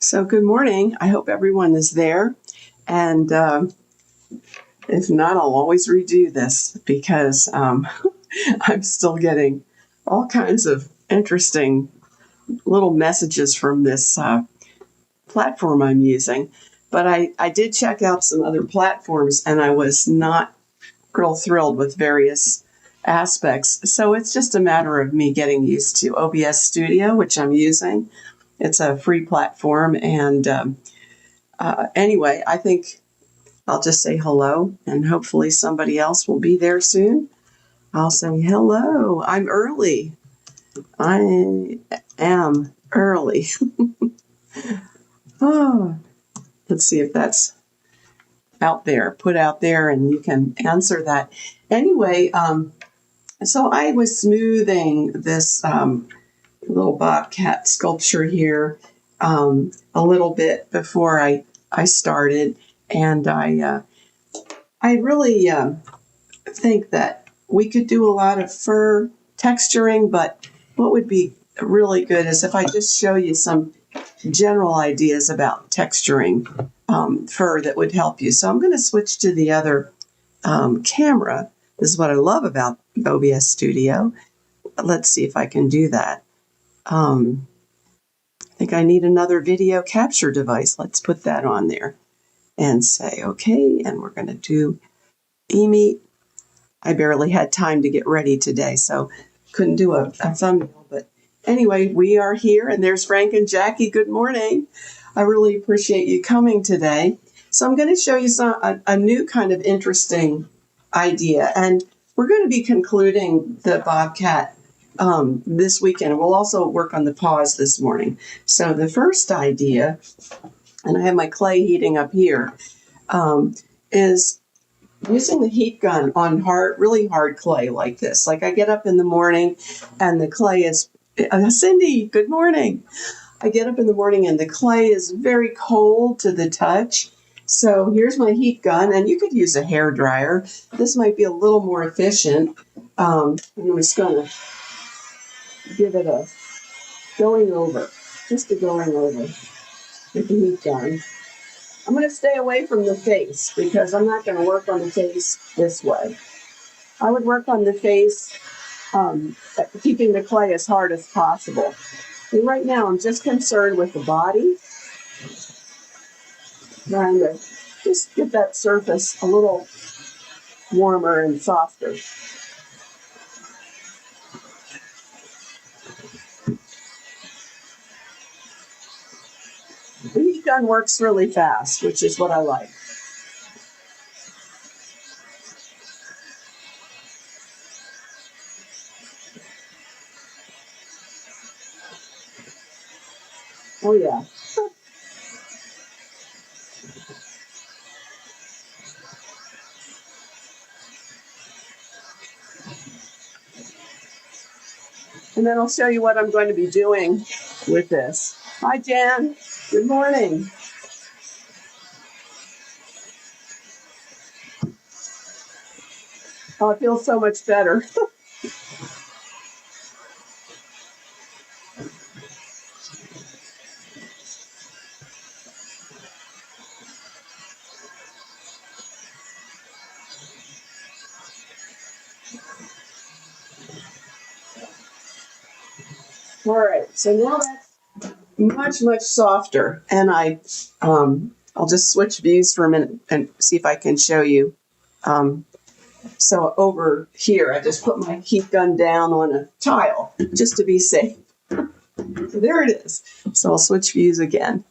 So good morning. I hope everyone is there. And if not, I'll always redo this because I'm still getting all kinds of interesting little messages from this platform I'm using. But I did check out some other platforms and I was not real thrilled with various aspects. So it's just a matter of me getting used to OBS Studio, which I'm using. It's a free platform. And anyway, I think I'll just say hello and hopefully somebody else will be there soon. I'll say hello. I'm early. I am early. Oh, let's see if that's out there, put out there, and you can answer that. Anyway, so I was smoothing this little Bobcat sculpture here a little bit before I started, and I really think that we could do a lot of fur texturing, but what would be really good is if I just show you some general ideas about texturing fur that would help you. So I'm going to switch to the other camera. This is what I love about OBS Studio. Let's see if I can do that. I think I need another video capture device. Let's put that on there and say, okay, and we're going to do eMeet. I barely had time to get ready today, so couldn't do a thumbnail. But anyway, we are here, and there's Frank and Jackie. Good morning. I really appreciate you coming today. So I'm going to show you a new kind of interesting idea, and we're going to be concluding the Bobcat this weekend. We'll also work on the paws this morning. So the first idea, and I have my clay heating up here, is using the heat gun on really hard clay like this. Like I get up in the morning and the clay is, Cindy, good morning. I get up in the morning and the clay is very cold to the touch. So here's my heat gun, and you could use a hair dryer. This might be a little more efficient. I'm just going to give it a going over with the heat gun. I'm going to stay away from the face because I'm not going to work on the face this way. I would work on the face, keeping the clay as hard as possible. And right now, I'm just concerned with the body, trying to just get that surface a little warmer and softer. The heat gun works really fast, which is what I like. Oh, yeah. And then I'll show you what I'm going to be doing with this. Hi, Jan. Good morning. Oh, it feels so much better. All right, so now that's much softer, and I'll just switch views for a minute and see if I can show you. So over here, I just put my heat gun down on a tile just to be safe. So there it is. So I'll switch views again.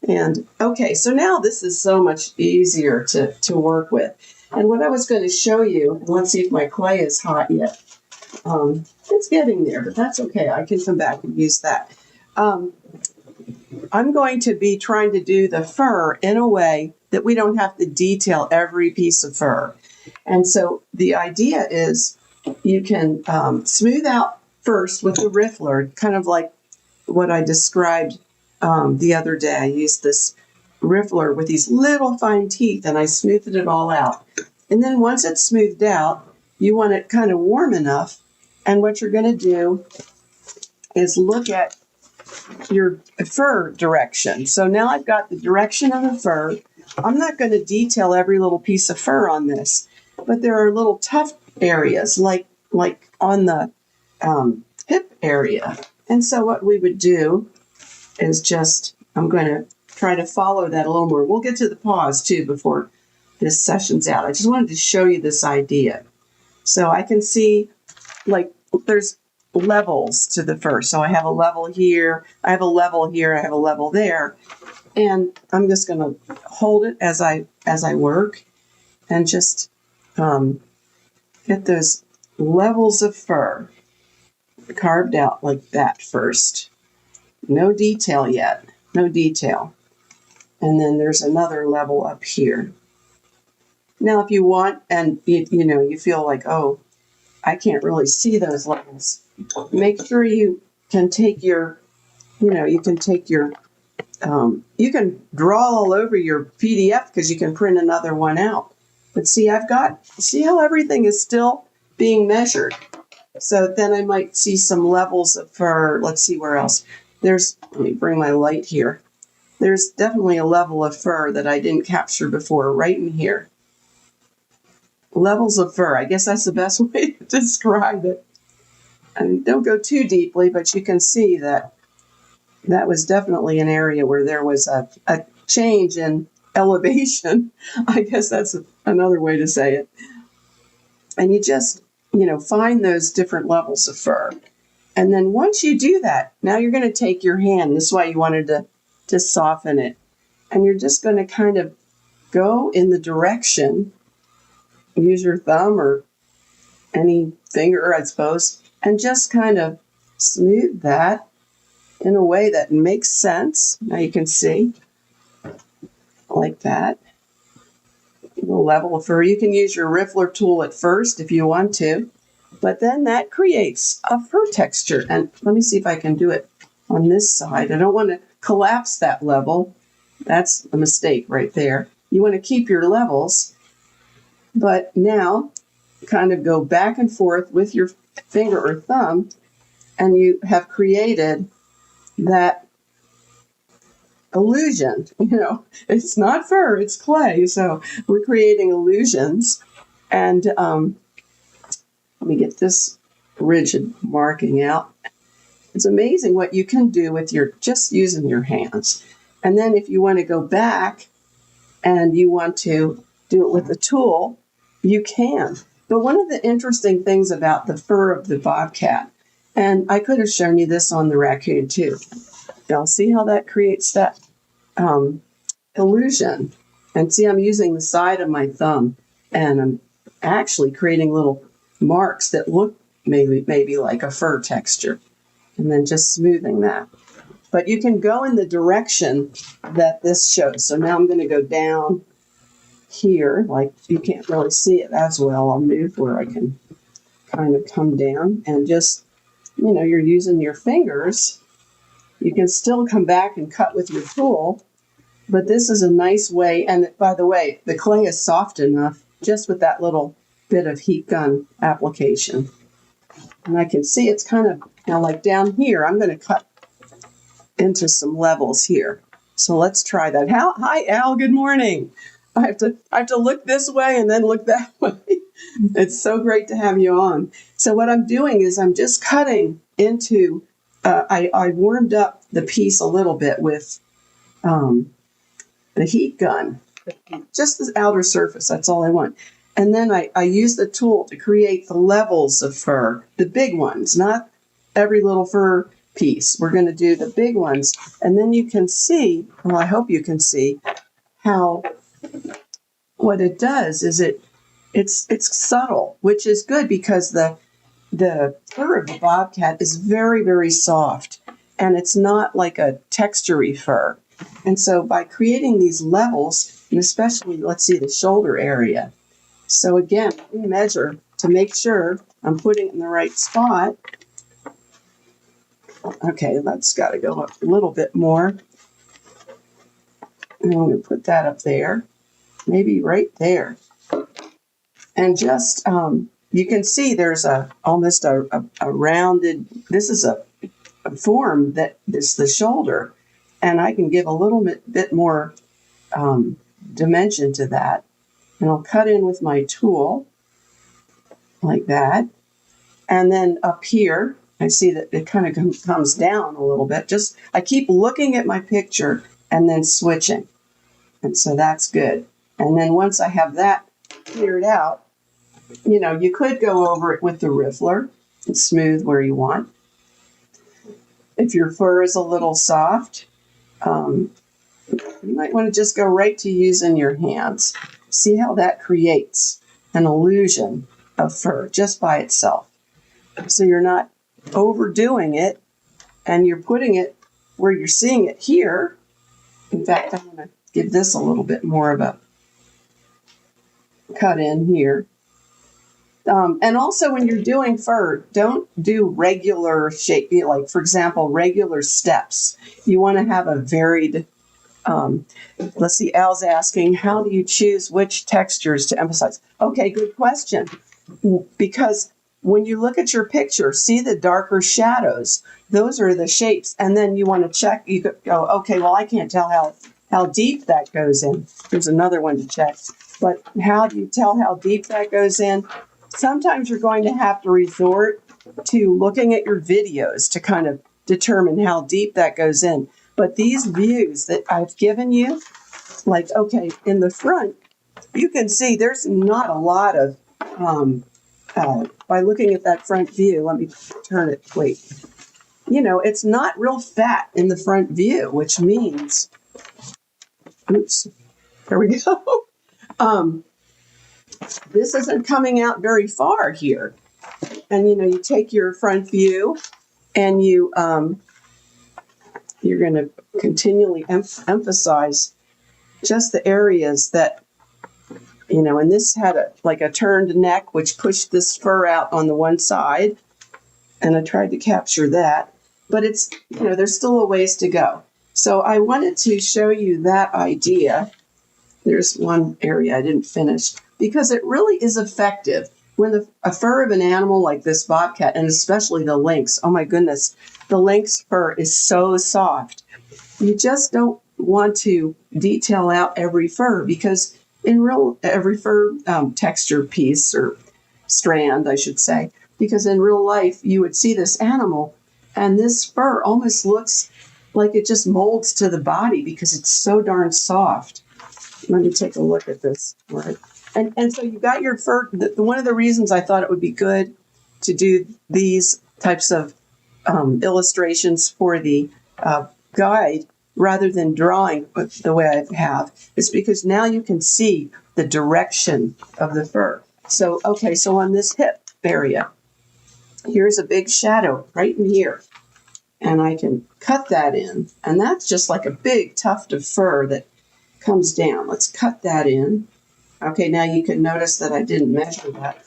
And okay, so now this is so much easier to work with. And what I was going to show you, and let's see if my clay is hot yet. It's getting there, but that's okay. I can come back and use that. I'm going to be trying to do the fur in a way that we don't have to detail every piece of fur. And so the idea is you can smooth out first with the riffler, kind of like what I described the other day. I used this riffler with these little fine teeth, and I smoothed it all out. And then once it's smoothed out, you want it kind of warm enough. And what you're going to do is look at your fur direction. So now I've got the direction of the fur. I'm not going to detail every little piece of fur on this, but there are little tough areas like on the hip area. And so what we would do is just, I'm going to try to follow that a little more. We'll get to the paws too before this session's out. I just wanted to show you this idea. So I can see like there's levels to the fur. So I have a level here, I have a level here, I have a level there. And I'm just going to hold it as I work and just get those levels of fur carved out like that first. No detail yet, no detail. And then there's another level up here. Now, if you want, and you feel like, oh, I can't really see those levels, make sure you can take your, you can draw all over your PDF because you can print another one out. But see how everything is still being measured. So then I might see some levels of fur. Let's see where else. Let me bring my light here. There's definitely a level of fur that I didn't capture before, right in here. Levels of fur. I guess that's the best way to describe it. And don't go too deeply, but you can see that was definitely an area where there was a change in elevation. I guess that's another way to say it. And you just, find those different levels of fur. And then once you do that, now you're going to take your hand. This is why you wanted to soften it. And you're just going to kind of go in the direction, use your thumb or any finger, I suppose, and just kind of smooth that in a way that makes sense. Now you can see, like that. A level of fur. You can use your riffler tool at first if you want to, but then that creates a fur texture. And let me see if I can do it on this side. I don't want to collapse that level. That's a mistake right there. You want to keep your levels, but now kind of go back and forth with your finger or thumb, and you have created that illusion. It's not fur, it's clay. So we're creating illusions. And let me get this rigid marking out. It's amazing what you can do with just using your hands. And then if you want to go back and you want to do it with a tool, you can. But one of the interesting things about the fur of the bobcat, and I could have shown you this on the raccoon too. Y'all see how that creates that illusion? And see, I'm using the side of my thumb, and I'm actually creating little marks that look maybe like a fur texture, and then just smoothing that. But you can go in the direction that this shows. So now I'm going to go down here, like you can't really see it as well. I'll move where I can kind of come down and just, you're using your fingers. You can still come back and cut with your tool, but this is a nice way. And by the way, the clay is soft enough just with that little bit of heat gun application. And I can see it's kind of, now like down here, I'm going to cut into some levels here. So let's try that. Hi, Al, good morning. I have to look this way and then look that way. It's so great to have you on. So what I'm doing is I'm just cutting into, I warmed up the piece a little bit with the heat gun, just the outer surface, that's all I want. And then I use the tool to create the levels of fur, the big ones, not every little fur piece. We're going to do the big ones. And then you can see, well, I hope you can see how what it does is it's subtle, which is good because the fur of the bobcat is very, very soft, and it's not like a textury fur. And so by creating these levels, and especially, let's see, the shoulder area. So again, we measure to make sure I'm putting it in the right spot. Okay, that's got to go up a little bit more. And I'm going to put that up there, maybe right there. And just, you can see there's almost a rounded, this is a form that is the shoulder. And I can give a little bit more dimension to that. And I'll cut in with my tool like that. And then up here, I see that it kind of comes down a little bit. I keep looking at my picture and then switching. And so that's good. And then once I have that cleared out, you could go over it with the riffler and smooth where you want. If your fur is a little soft, you might want to just go right to using your hands. See how that creates an illusion of fur just by itself. So you're not overdoing it, and you're putting it where you're seeing it here. In fact, I'm going to give this a little bit more of a cut in here. And also when you're doing fur, don't do regular shape, like for example, regular steps. You want to have a varied, let's see, Al's asking, how do you choose which textures to emphasize? Okay, good question. Because when you look at your picture, see the darker shadows, those are the shapes. And then you want to check, you go, okay, well, I can't tell how deep that goes in. There's another one to check. But how do you tell how deep that goes in? Sometimes you're going to have to resort to looking at your videos to kind of determine how deep that goes in. But these views that I've given you, like, okay, in the front, you can see there's not a lot of, by looking at that front view, let me turn it, wait. It's not real fat in the front view, which means, oops, there we go. This isn't coming out very far here. And, you take your front view and you're going to continually emphasize just the areas that, and this had a turned neck, which pushed this fur out on the one side. And I tried to capture that. But it's, there's still a ways to go. So I wanted to show you that idea. There's one area I didn't finish, because it really is effective when a fur of an animal like this bobcat, and especially the lynx, oh my goodness, the lynx fur is so soft. You just don't want to detail out every fur, because every fur texture piece or strand, I should say, because in real life you would see this animal and this fur almost looks like it just molds to the body because it's so darn soft. Let me take a look at this. Right. And so you got your fur. One of the reasons I thought it would be good to do these types of illustrations for the guide rather than drawing the way I have is because now you can see the direction of the fur. So, okay, so on this hip area, here's a big shadow right in here. And I can cut that in. And that's just like a big tuft of fur that comes down. Let's cut that in. Okay, now you can notice that I didn't measure that.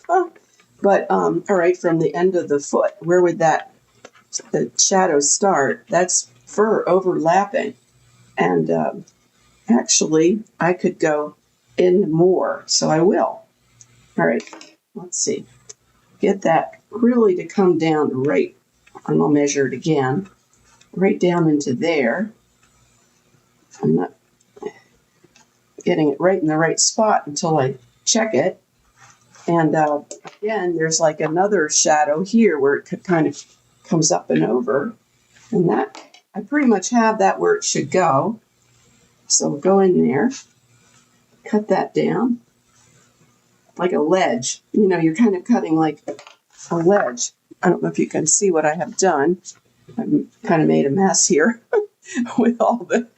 But, all right, from the end of the foot, where would the shadow start? That's fur overlapping. And actually, I could go in more, so I will. All right, let's see. Get that really to come down right, and I'll measure it again, right down into there. I'm not getting it right in the right spot until I check it. And again, there's like another shadow here where it kind of comes up and over. And that, I pretty much have that where it should go. So we'll go in there, cut that down like a ledge. You're kind of cutting like a ledge. I don't know if you can see what I have done. I've kind of made a mess here with all the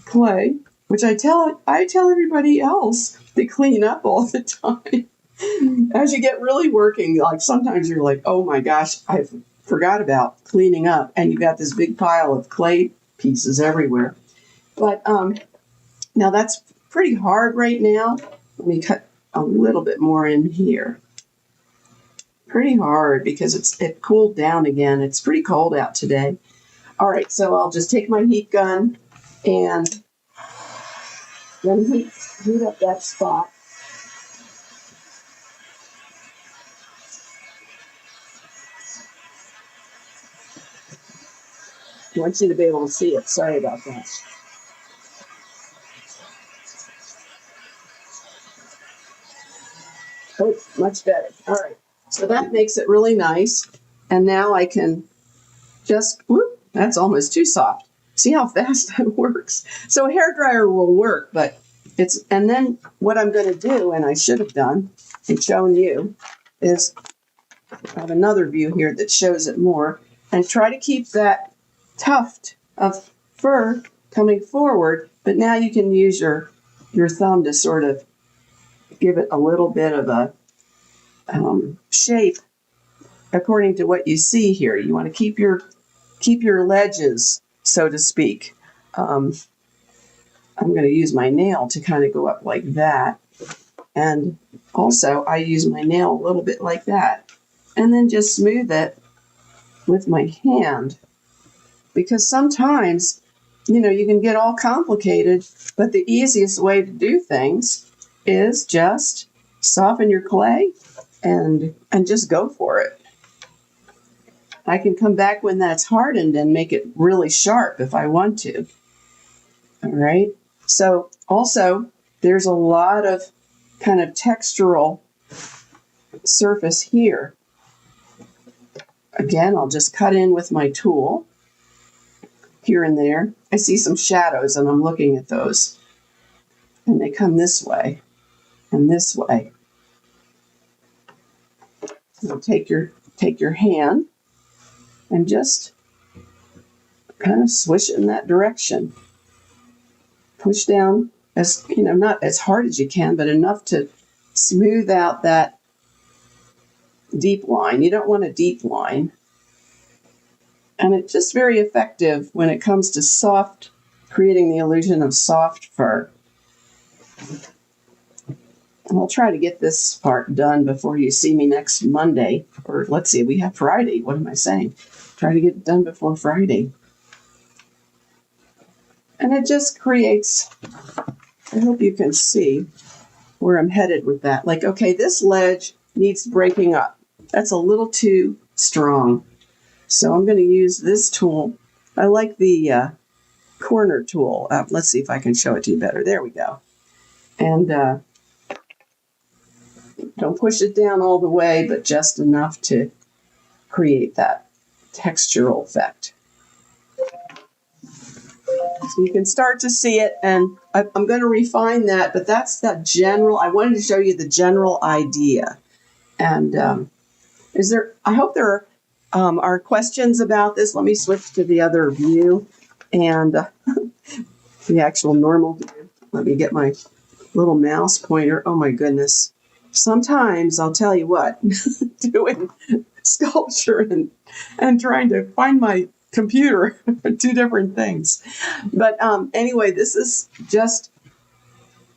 clay, which I tell everybody else to clean up all the time. As you get really working, like sometimes you're like, oh my gosh, I forgot about cleaning up, and you've got this big pile of clay pieces everywhere. But now that's pretty hard right now. Let me cut a little bit more in here. Pretty hard because it cooled down again. It's pretty cold out today. All right, so I'll just take my heat gun and then heat up that spot. I want you to be able to see it. Sorry about that. Oh, much better. All right. So that makes it really nice. And now I can just, whoop, that's almost too soft. See how fast that works? So a hairdryer will work, but and then what I'm going to do, and I should have done and shown you, is I have another view here that shows it more, and try to keep that tuft of fur coming forward, but now you can use your thumb to sort of give it a little bit of a shape according to what you see here. You want to keep your ledges, so to speak. I'm going to use my nail to kind of go up like that. And also I use my nail a little bit like that. And then just smooth it with my hand. Because sometimes, you can get all complicated, but the easiest way to do things is just soften your clay and just go for it. I can come back when that's hardened and make it really sharp if I want to. All right. So also, there's a lot of kind of textural surface here. Again, I'll just cut in with my tool here and there. I see some shadows and I'm looking at those. And they come this way and this way. So take your hand and just kind of swish it in that direction. Push down as, not as hard as you can, but enough to smooth out that deep line. You don't want a deep line. And it's just very effective when it comes to creating the illusion of soft fur. And I'll try to get this part done before you see me next Monday. Or let's see, we have Friday. What am I saying? Try to get it done before Friday. And it just creates, I hope you can see where I'm headed with that. Like, okay, this ledge needs breaking up. That's a little too strong. So I'm going to use this tool. I like the corner tool. Let's see if I can show it to you better. There we go. And don't push it down all the way, but just enough to create that textural effect. So you can start to see it, and I'm going to refine that, but that's that general. I wanted to show you the general idea. And I hope there are questions about this. Let me switch to the other view and the actual normal view. Let me get my little mouse pointer. Oh my goodness. Sometimes I'll tell you what, doing sculpture and trying to find my computer are two different things. But anyway, this is just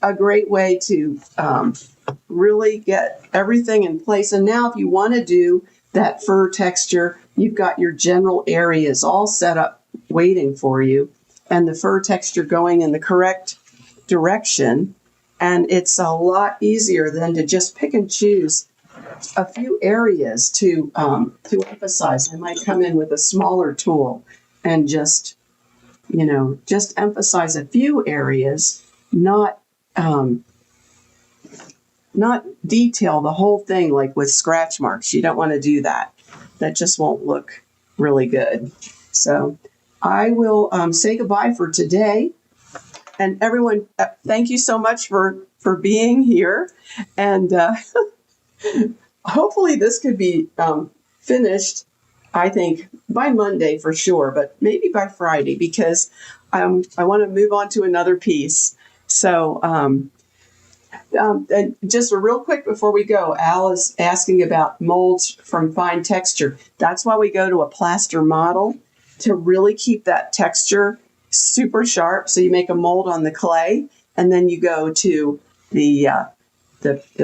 a great way to really get everything in place. And now if you want to do that fur texture, you've got your general areas all set up waiting for you and the fur texture going in the correct direction. And it's a lot easier than to just pick and choose a few areas to emphasize. I might come in with a smaller tool and just emphasize a few areas, not detail the whole thing like with scratch marks. You don't want to do that. That just won't look really good. So I will say goodbye for today. And everyone, thank you so much for being here. And hopefully this could be finished, I think, by Monday for sure, but maybe by Friday, because I want to move on to another piece. So and just real quick before we go, Al is asking about molds from fine texture. That's why we go to a plaster model, to really keep that texture super sharp. So you make a mold on the clay, and then you go to the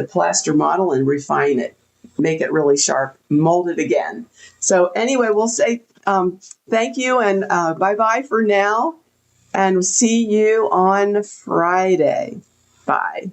plaster model and refine it, make it really sharp, mold it again. So anyway, we'll say thank you and bye-bye for now, and see you on Friday. Bye.